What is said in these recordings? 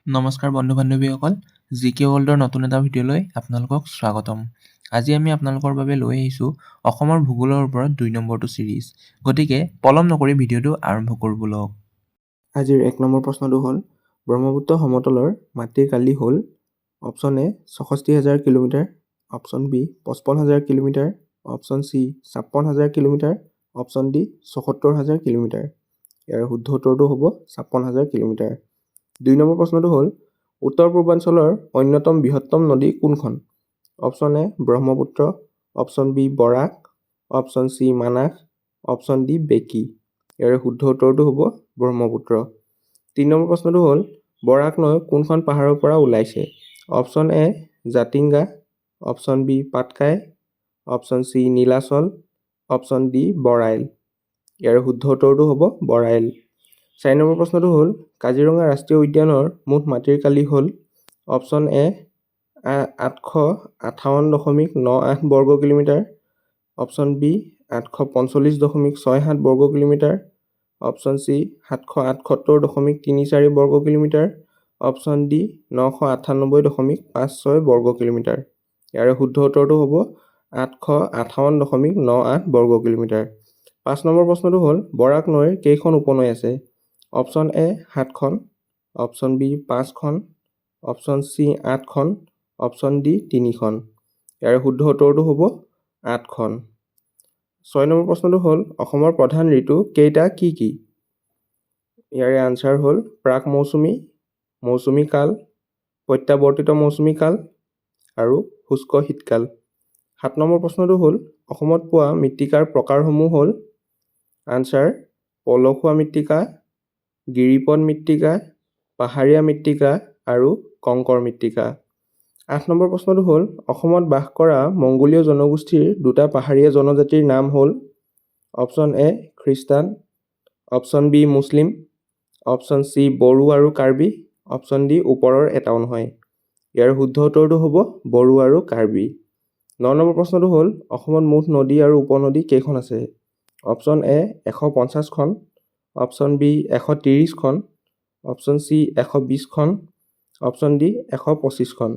নমস্কাৰ বন্ধু-বান্ধৱীসকল, জিকে ৱৰ্ল্ডৰ নতুন এটা ভিডিঅ'লৈ আপোনালোকক স্বাগতম। আজি আমি আপোনালোকৰ বাবে লৈ আহিছোঁ অসমৰ ভূগোলৰ ওপৰত ২ নম্বৰটো ছিৰিজ। গতিকে পলম নকৰি ভিডিঅ'টো আৰম্ভ কৰোঁ বলক। আজিৰ ১ নম্বৰ প্ৰশ্নটো হ'ল ব্ৰহ্মপুত্ৰ সমতলৰ মাটিৰ কালি হ'ল অপশ্যন এ ৬৬,০০০ কিলোমিটাৰ, অপশ্যন বি ৫৫,০০০ কিলোমিটাৰ, অপশ্যন চি ৫৬,০০০ কিলোমিটাৰ, অপশ্যন ডি ৭৪,০০০ কিলোমিটাৰ। ইয়াৰ শুদ্ধ উত্তৰটো হ'ব ৫৬,০০০ কিলোমিটাৰ। ২ নম্বৰ প্ৰশ্নটো হ'ল উত্তৰ পূৰ্বাঞ্চলৰ অন্যতম বৃহত্তম নদী কোনখন? Option A Brahmaputra, option B Barak, option C Manas, option D Beki. ইয়াৰ শুদ্ধ উত্তৰটো হ'ব ব্ৰহ্মপুত্ৰ। ৩ নম্বৰ প্ৰশ্নটো হ'ল বৰাক নৈ কোনখন পাহাৰৰ পৰা ওলাইছে? Option A Jatinga, option B Patkai, option C Nilachal, option D Barail. ইয়াৰ শুদ্ধ উত্তৰটো হ'ব বৰাইল। ৪ নম্বৰ প্ৰশ্নটো হ'ল কাজিৰঙা ৰাষ্ট্ৰীয় উদ্যানৰ মুঠ মাটিৰ কালি হ'ল অপশ্যন এ ৮৫৮.৯৮ বৰ্গ কিলোমিটাৰ, অপশ্যন বি ৮৪৫.৬৭ বৰ্গ কিলোমিটাৰ, অপশ্যন চি ৭৭৮.৩৪ বৰ্গ কিলোমিটাৰ, অপশ্যন ডি ৯৯৮.56 বৰ্গ কিলোমিটাৰ। ইয়াৰ শুদ্ধ উত্তৰটো হ'ব ৮৫৮.৯৮ বৰ্গ কিলোমিটাৰ। ৫ নম্বৰ প্ৰশ্নটো হ'ল বৰাক নৈৰ কেইখন উপনৈ আছে? অপশ্যন এ ৭খন, অপশ্যন বি 5খন, অপশ্যন চি 8খন, অপশ্যন ডি 3খন। ইয়াৰ শুদ্ধ উত্তৰটো হ'ব 8খন। ৬ নম্বৰ প্ৰশ্নটো হ'ল অসমৰ প্ৰধান ঋতু কেইটা কি কি? ইয়াৰে আনচাৰ হ'ল প্ৰাক মৌচুমী, মৌচুমী কাল, প্ৰত্যাৱৰ্তিত মৌচুমী কাল আৰু শুষ্ক শীতকাল। ৭ নম্বৰ প্ৰশ্নটো হ'ল অসমত পোৱা মৃত্তিকাৰ প্ৰকাৰসমূহ হ'ল আনচাৰ পলসুৱা মৃত্তিকা, গিৰিপথ মৃত্তিকা, পাহাৰীয়া মৃত্তিকা আৰু কংকৰ মৃত্তিকা। ৮ নম্বৰ প্ৰশ্নটো হ'ল অসমত বাস কৰা মংগোলীয় জনগোষ্ঠীৰ 2টা পাহাৰীয়া জনজাতিৰ নাম হ'ল অপশ্যন এ খ্ৰীষ্টান, অপশ্যন বি মুছলিম, অপশ্যন চি বড়ো আৰু কাৰ্বি, অপশ্যন ডি ওপৰৰ এটাও নহয়। ইয়াৰ শুদ্ধ উত্তৰটো হ'ব বড়ো আৰু কাৰ্বি। ৯ নম্বৰ প্ৰশ্নটো হ'ল অসমত মুঠ নদী আৰু উপনদী কেইখন আছে? অপশ্যন এ ১৫০খন, অপশ্যন বি ১৩০খন, অপশ্যন চি ১২০খন, অপশ্যন ডি ১২৫খন।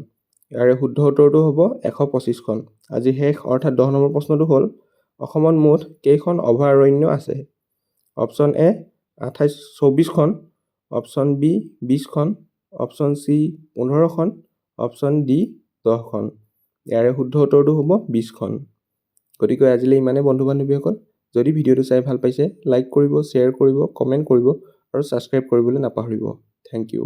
ইয়াৰে শুদ্ধ উত্তৰটো হ'ব ১২৫খন। আজি শেষ অৰ্থাৎ ১০ নম্বৰ প্ৰশ্নটো হ'ল অসমত মুঠ কেইখন অভয়াৰণ্য আছে? অপশ্যন এ ২৪খন, অপশ্যন বি 20খন, অপশ্যন চি 15খন, অপশ্যন ডি 10খন। ইয়াৰে শুদ্ধ উত্তৰটো হ'ব 20খন। গতিকে আজিলৈ ইমানে বন্ধু-বান্ধৱীসকল। যদি ভিডিঅ'টো চাই ভাল পাইছে লাইক কৰিব, শ্বেয়াৰ কৰিব, কমেণ্ট কৰিব আৰু ছাবস্ক্ৰাইব কৰিবলৈ নাপাহৰিব। Thank U.